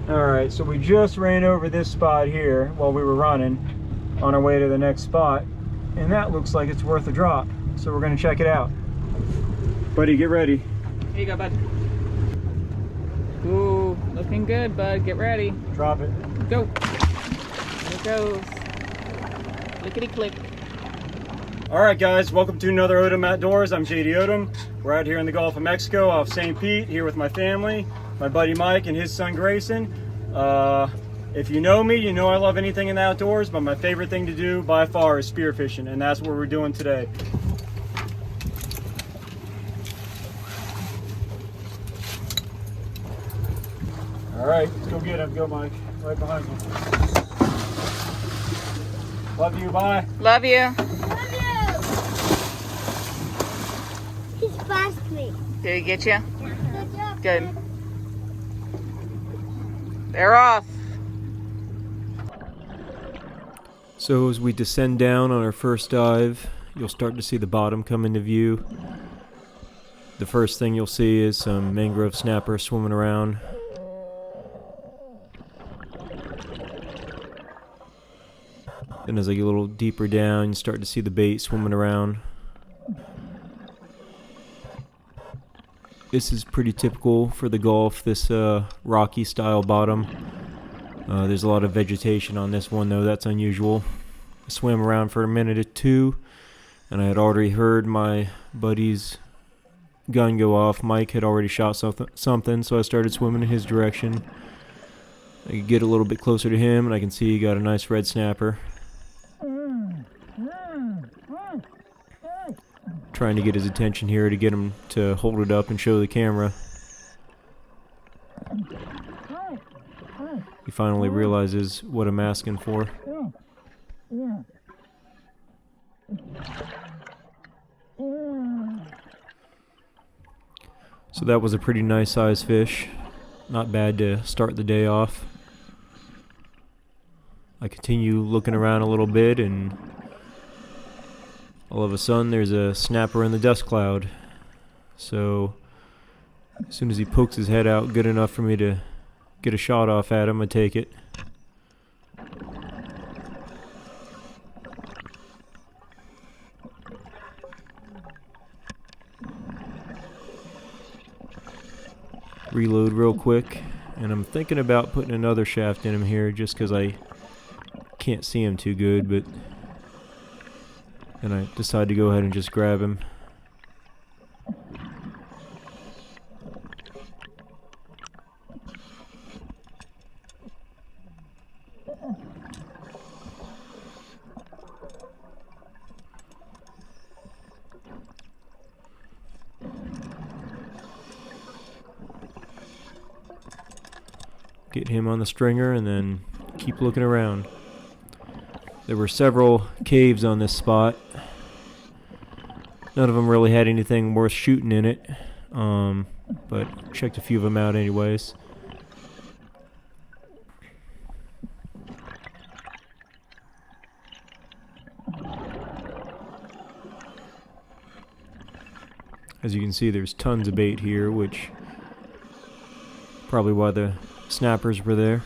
All right, so we just ran over this spot here while we were running on our way to the next spot, and that looks like it's worth a drop. So we're gonna check it out. Buddy, get ready. Here you go, bud. Ooh, looking good, bud. Get ready. Drop it. Go. There it goes. Lickety click. All right, guys, welcome to another Odom Outdoors. I'm JD Odom. We're out here in the Gulf of Mexico off St. Pete, here with my family, my buddy Mike and his son Grayson. If you know me, you know I love anything in the outdoors, but my favorite thing to do by far is spearfishing, and that's what we're doing today. All right, let's go get him. Go, Mike. Right behind you. Love you. Bye. Love you. Love you. He splashed me. Did he get you? Good job. Good. They're off. So as we descend down on our first dive, you'll start to see the bottom come into view. The first thing you'll see is some mangrove snapper swimming around. Then as I get a little deeper down, you start to see the bait swimming around. This is pretty typical for the Gulf, this rocky style bottom. There's a lot of vegetation on this one though, that's unusual. I swam around for a minute or two, and I had already heard my buddy's gun go off. Mike had already shot something, so I started swimming in his direction. I could get a little bit closer to him, and I can see he got a nice red snapper. Trying to get his attention here to get him to hold it up and show the camera. He finally realizes what I'm asking for. So that was a pretty nice size fish. Not bad to start the day off. I continue looking around a little bit, and all of a sudden there's a snapper in the dust cloud. So as soon as he pokes his head out good enough for me to get a shot off at him, I take it. Reload real quick, and I'm thinking about putting another shaft in him here just because I can't see him too good, but then I decide to go ahead and just grab him. Get him on the stringer and then keep looking around. There were several caves on this spot. None of them really had anything worth shooting in it, but checked a few of them out anyways. As you can see, there's tons of bait here, which probably why the snappers were there.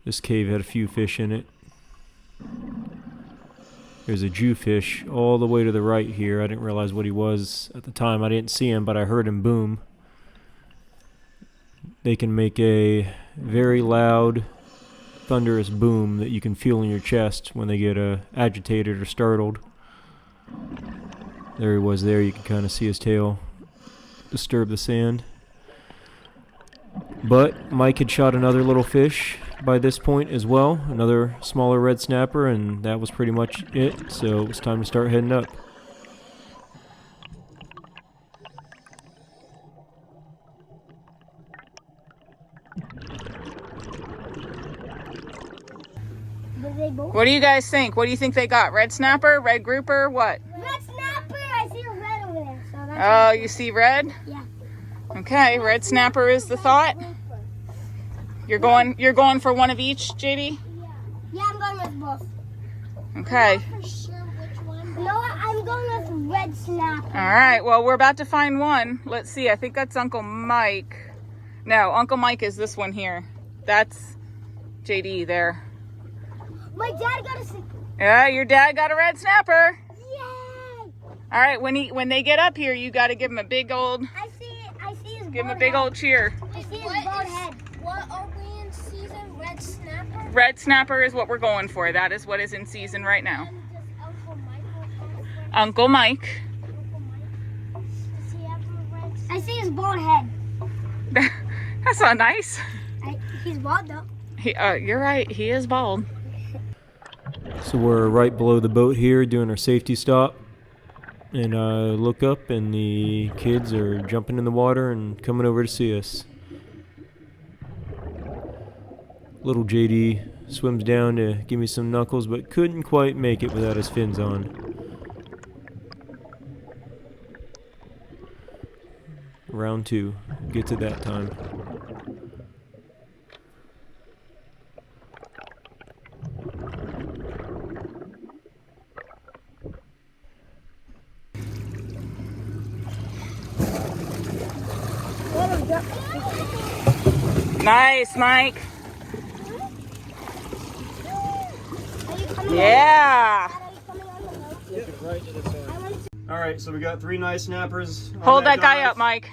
This cave had a few fish in it. There's a jewfish all the way to the right here. I didn't realize what he was at the time. I didn't see him, but I heard him boom. They can make a very loud, thunderous boom that you can feel in your chest when they get agitated or startled. There he was there. You can kind of see his tail disturb the sand. But Mike had shot another little fish by this point as well, another smaller red snapper, and that was pretty much it, so it was time to start heading up. What do you guys think? What do you think they got? Red snapper, red grouper, what? Red snapper. I see a red over there. So that's Oh, you see red? Yeah. Okay, red snapper is the thought. You're going for one of each, JD? Yeah, I'm going with both. Okay. I'm not for sure which one, You know what? I'm going with red snapper. All right, well, we're about to find one. Let's see, I think that's Uncle Mike. No, Uncle Mike is this one here. That's JD there. My dad got a. Yeah, your dad got a red snapper. Yay! All right, when they get up here, you got to give him a big old, I see it. I see his. give him a big old cheer. I see his bald head. What are we in season? Red snapper? Red snapper is what we're going for. That is what is in season right now. And does Uncle Michael have red? Uncle Mike. Uncle Mike? Does he have a red? I see his bald head. That's not nice. He's bald though. You're right. He is bald. So we're right below the boat here doing our safety stop. And I look up and the kids are jumping in the water and coming over to see us. Little JD swims down to give me some knuckles, but couldn't quite make it without his fins on. Round 2. Get to that time. Nice, Mike. Are you coming Yeah. on? Are you coming on the boat? All right, so we got 3 nice snappers. on Hold that guy dive, up, Mike.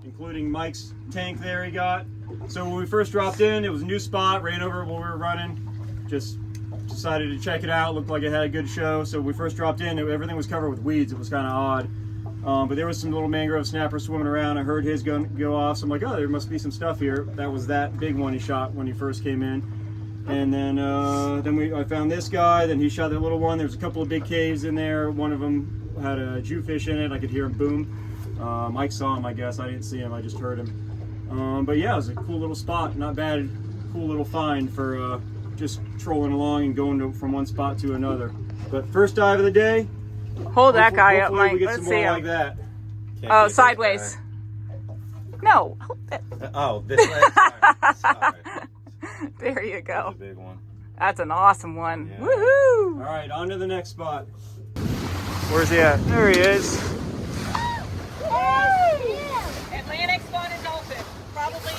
including Mike's tank there he got. So when we first dropped in, it was a new spot, ran over while we were running. Just decided to check it out, looked like it had a good show. So when we first dropped in, everything was covered with weeds. It was kind of odd. But there was some little mangrove snappers swimming around. I heard his gun go off, so I'm like, oh, there must be some stuff here. That was that big one he shot when he first came in. And then I found this guy, then he shot that little one. There's a couple of big caves in there. One of them had a Jewfish in it. I could hear him boom. Mike saw him, I guess. I didn't see him, I just heard him. But yeah, it was a cool little spot. Not bad, cool little find for just trolling along and going from one spot to another. But first dive of the day. Hold that guy up, Hopefully Mike. we get Let's some see more him. like that. Oh, sideways. No. Oh, this way. Sorry. There you That's go. a big one. That's an awesome one. Yeah. Woohoo! All right, on to the next spot. Where's he at? There he is. Atlantic spotted dolphin. Probably.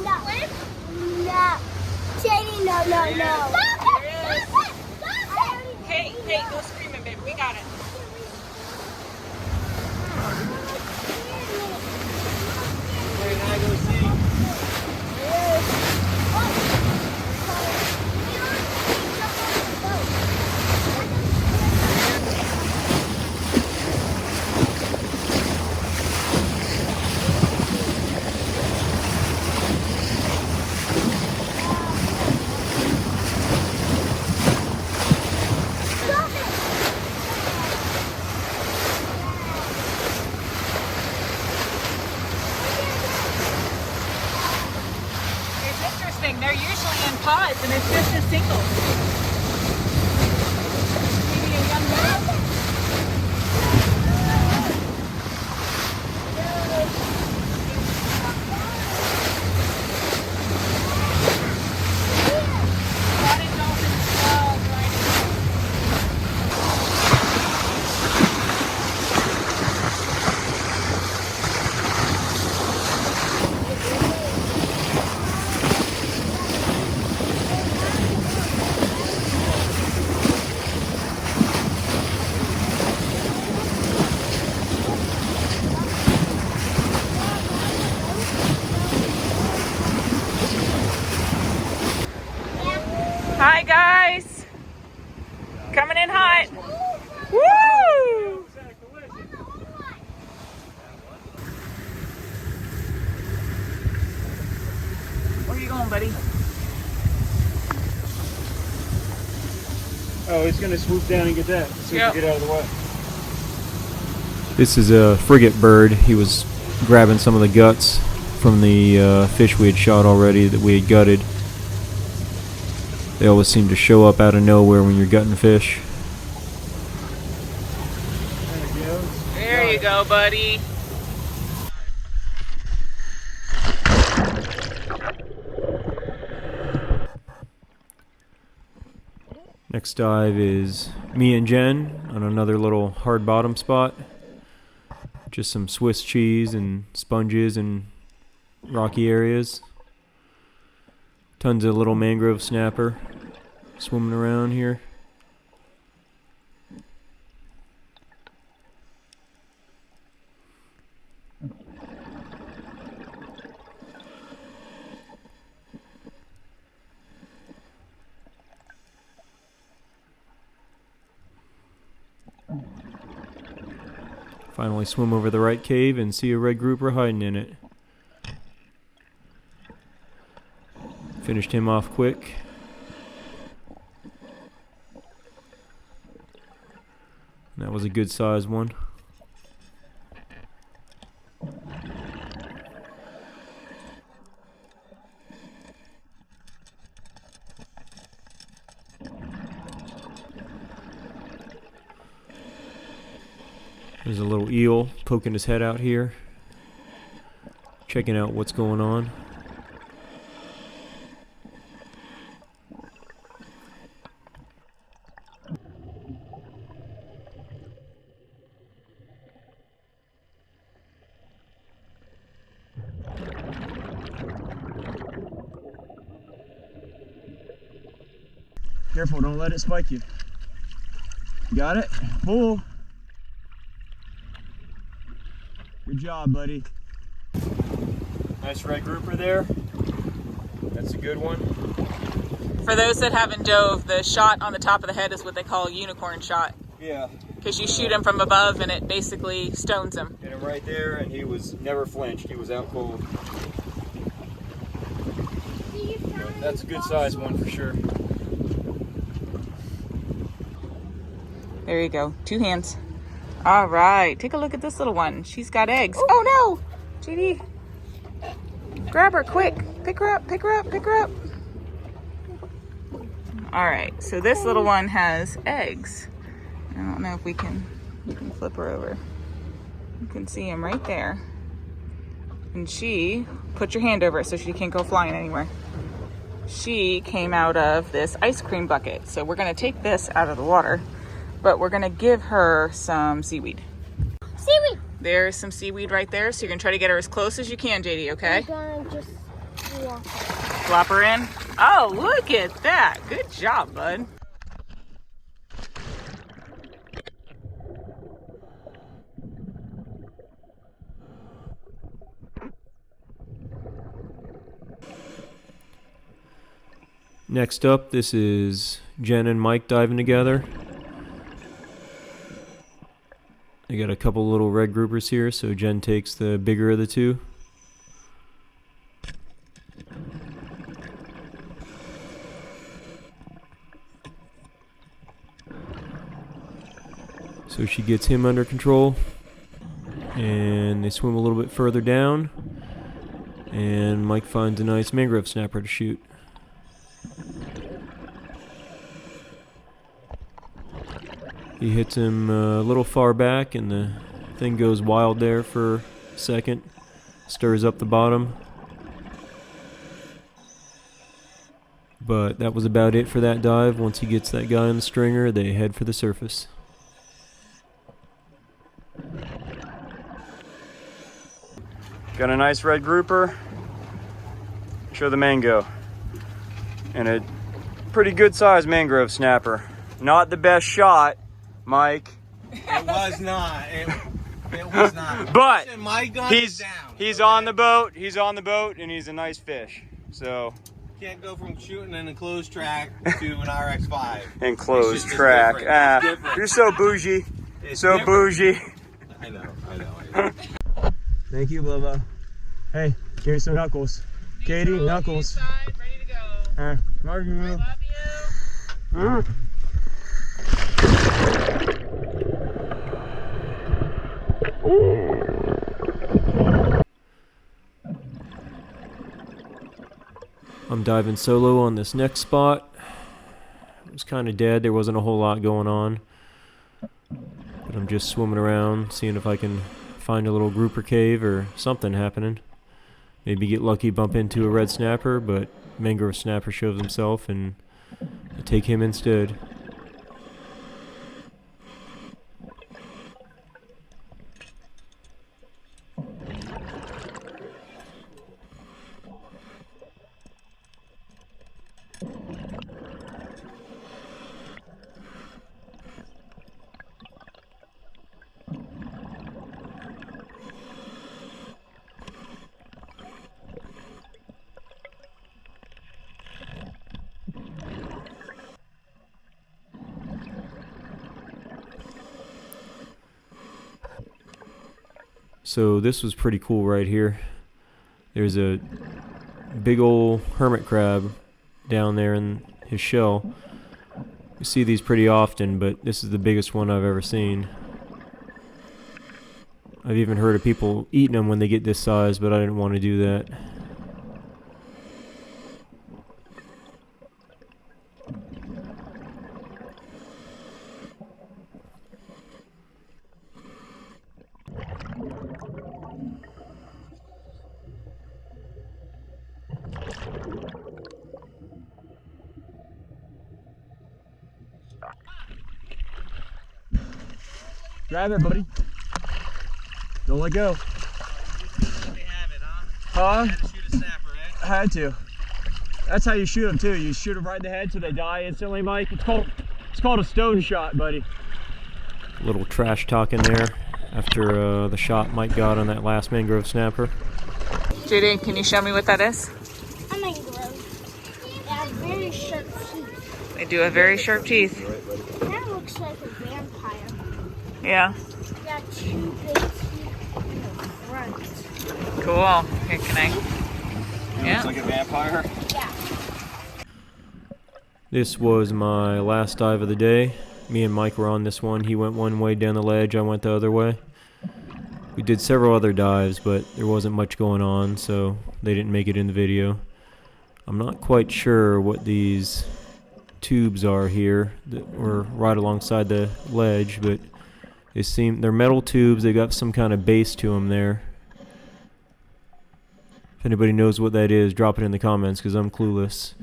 No. Shady, no. Hey, no screaming, baby. We got it. It's interesting. They're usually in pods, and it's just a single. Maybe a young male. Spotted dolphins love riding. Hi guys, coming in hot. Woo! Where you going, buddy? Oh, he's gonna swoop down and get that as soon as Yep. we get out of the way. This is a frigate bird. He was grabbing some of the guts from the fish we had shot already that we had gutted. They always seem to show up out of nowhere when you're gutting fish. There he goes. There you go, buddy. Next dive is me and Jen on another little hard bottom spot. Just some Swiss cheese and sponges and rocky areas. Tons of little mangrove snapper swimming around here. Finally swim over the right cave and see a red grouper hiding in it. Finished him off quick. That was a good sized one. There's a little eel poking his head out here, checking out what's going on. Careful, don't let it spike you. Got it? Pull. Good job, buddy. Nice red grouper there. That's a good one. For those that haven't dove, the shot on the top of the head is what they call a unicorn shot. Yeah. Because you shoot him from above and it basically stones him. Hit him right there, and he was never flinched. He was out cold. That's a good size one for sure. There you go. 2 hands. All right. Take a look at this little one. She's got eggs. Oh, no. JD. Grab her quick. Pick her up. Pick her up. Pick her up. All right. So this little one has eggs. I don't know if we can flip her over. You can see him right there. And she, put your hand over it so she can't go flying anywhere. She came out of this ice cream bucket. So we're going to take this out of the water. But we're gonna give her some seaweed. Seaweed. There's some seaweed right there, so you're gonna try to get her as close as you can, JD, okay? I'm gonna just walk. Flop her in. Oh, look at that. Good job, bud. Next up, this is Jen and Mike diving together. I got a couple little red groupers here, so Jen takes the bigger of the two. So she gets him under control, and they swim a little bit further down, and Mike finds a nice mangrove snapper to shoot. He hits him a little far back, and the thing goes wild there for a second. Stirs up the bottom. But that was about it for that dive. Once he gets that guy on the stringer, they head for the surface. Got a nice red grouper. Show the mango. And a pretty good sized mangrove snapper. Not the best shot, Mike. It was not. It was not. But Listen, my gun is down. he's on the boat. He's on the boat, and he's a nice fish. So Can't go from shooting an enclosed track to an RX-5. enclosed It's just track. different. It's Ah, different. you're so bougie. It's So different. bougie. I know. Thank you, Bubba. Hey, here's some knuckles. Katie, knuckles. Ready to go. Love you. Love you. I'm diving solo on this next spot. It was kind of dead. There wasn't a whole lot going on. But I'm just swimming around, seeing if I can find a little grouper cave or something happening. Maybe get lucky, bump into a red snapper, but mangrove snapper shows himself, and I take him instead. So this was pretty cool right here. There's a big old hermit crab down there in his shell. You see these pretty often, but this is the biggest one I've ever seen. I've even heard of people eating them when they get this size, but I didn't want to do that. Grab it, buddy. Don't let go. They have it, huh? Huh? Had to shoot a snapper, eh? I had to. That's how you shoot them too. You shoot them right in the head so they die instantly, Mike. It's called a stone shot, buddy. A little trash talking there after the shot Mike got on that last mangrove snapper. JD, can you show me what that is? A mangrove. They have very sharp teeth. They do have very sharp teeth. That looks like a vampire. Yeah. Got 2 big teeth in the front. Cool. Here, can I? Yeah. Looks like a vampire. Yeah. This was my last dive of the day. Me and Mike were on this one. He went one way down the ledge, I went the other way. We did several other dives, but there wasn't much going on, so they didn't make it in the video. I'm not quite sure what these tubes are here that were right alongside the ledge, but they're metal tubes. They got some kind of base to them there. If anybody knows what that is, drop it in the comments because I'm clueless.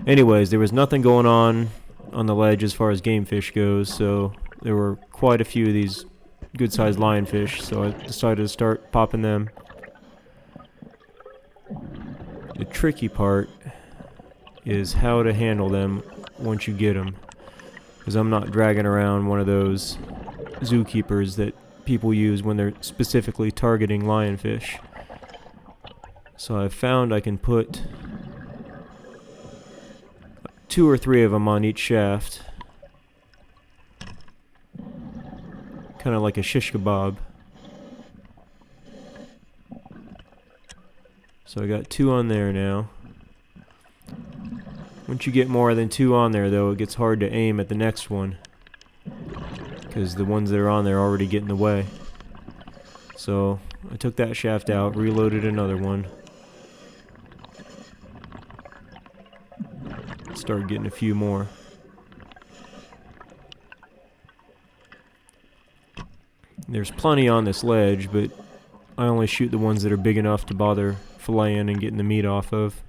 Anyways, there was nothing going on the ledge as far as game fish goes, so there were quite a few of these good-sized lionfish, so I decided to start popping them. The tricky part is how to handle them once you get them, because I'm not dragging around one of those zookeepers that people use when they're specifically targeting lionfish. So I've found I can put 2 or 3 of them on each shaft, kind of like a shish kebab. So I got 2 on there now. Once you get more than 2 on there though, it gets hard to aim at the next one, because the ones that are on there already get in the way. So I took that shaft out, reloaded another one, started getting a few more. There's plenty on this ledge, but I only shoot the ones that are big enough to bother filleting and getting the meat off of.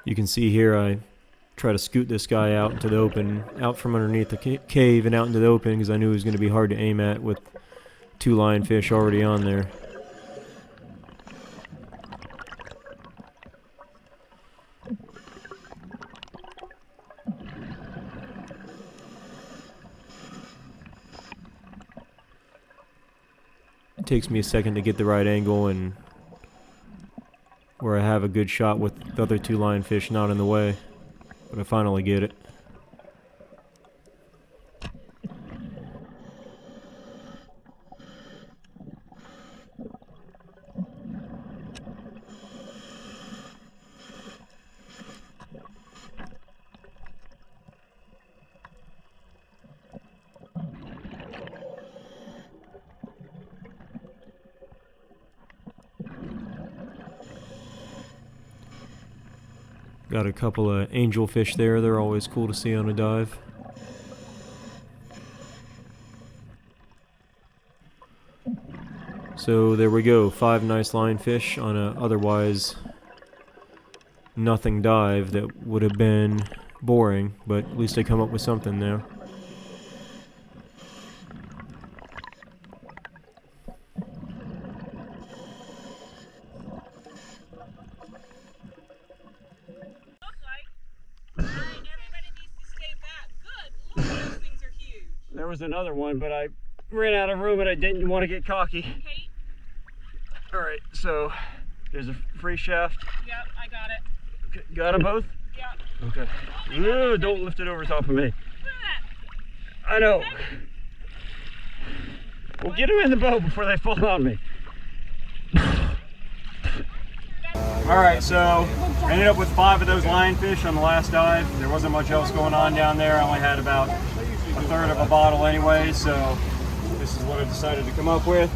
You can see here I try to scoot this guy out into the open, out from underneath the cave and out into the open, because I knew it was going to be hard to aim at with 2 lionfish already on there. takes me a second to get the right angle and where I have a good shot with the other two lionfish not in the way. But I finally get it. Got a couple of angelfish there. They're always cool to see on a dive. So there we go. 5 nice lionfish on a otherwise nothing dive that would have been boring, but at least I come up with something there. There was another one, but I ran out of room and I didn't want to get cocky. Okay. All right, so there's a free shaft. Yep, I got it. Okay, got them both? Yep. Okay. Ooh, don't lift it over top of me. Look at that. I know. We'll get them in the boat before they fall on me. All right, so I ended up with 5 of those lionfish on the last dive. There wasn't much else going on down there. I only had about a third of a bottle anyway, so this is what I decided to come up with.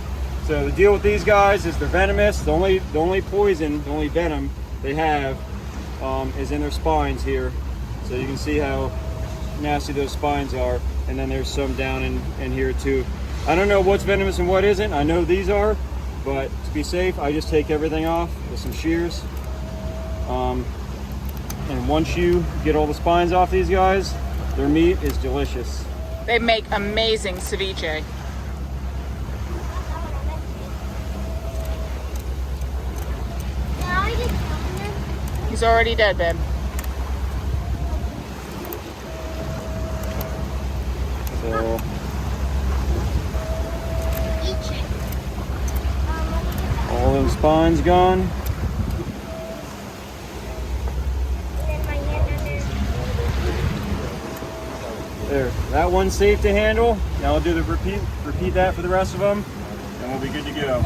So the deal with these guys is they're venomous. The only poison, the only venom they have is in their spines here. So you can see how nasty those spines are. And then there's some down in here too. I don't know what's venomous and what isn't. I know these are, but to be safe, I just take everything off with some shears. And once you get all the spines off these guys, their meat is delicious. They make amazing ceviche. Now I just found them. He's already dead, babe. So Eat it. all them spines gone. And then my hand under. There, that one's safe to handle. Now I'll do the repeat that for the rest of them, and we'll be good to go.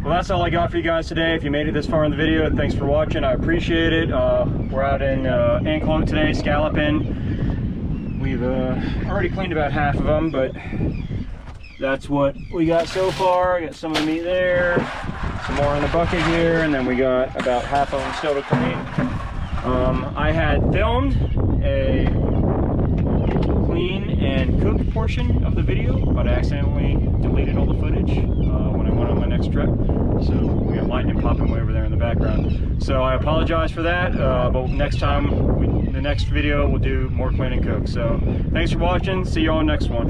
Well, that's all I got for you guys today. If you made it this far in the video, thanks for watching. I appreciate it. We're out in Anklote today, scalloping. We've already cleaned about half of them, but that's what we got so far. I got some of the meat there, some more in the bucket here, and then we got about half of them still to clean. I had filmed a clean and cook portion of the video, but I accidentally deleted all the footage when I went on my next trip. So we got lightning popping way over there in the background. So I apologize for that, but next time, the next video, we'll do more clean and cook. So thanks for watching. See you on the next one.